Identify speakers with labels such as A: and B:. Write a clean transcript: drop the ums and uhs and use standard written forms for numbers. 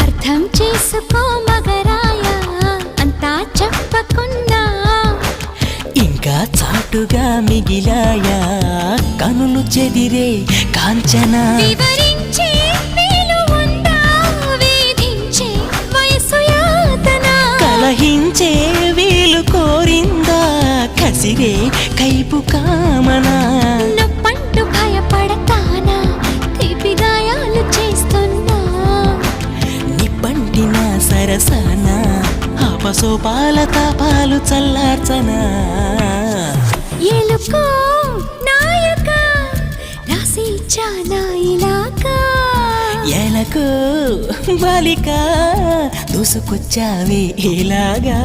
A: అర్థం చేసుకో మగరాయ అంతా చెప్పకున్నా
B: ఇంకా చాటుగా మిగిలాయా కనులు చెదిరే కాంచన
A: వివరించే వీలు ఉందా వేధించే వయసు యాతన
B: కలహించే వీలు కోరిందా కసిరే కైపు కామనా
A: నొప్పంటూ భయపడతానా తీపి గాయాలు చేస్తున్నా
B: నిప్పంటిన సరసన ఆపసోపాల తాపాలు చల్లార్చనా
A: ఎలుకో నాయక రాసి ఇచ్చానా ఇలాగా
B: ఎలకు బాలిక దూసుకొచ్చావే ఇలాగా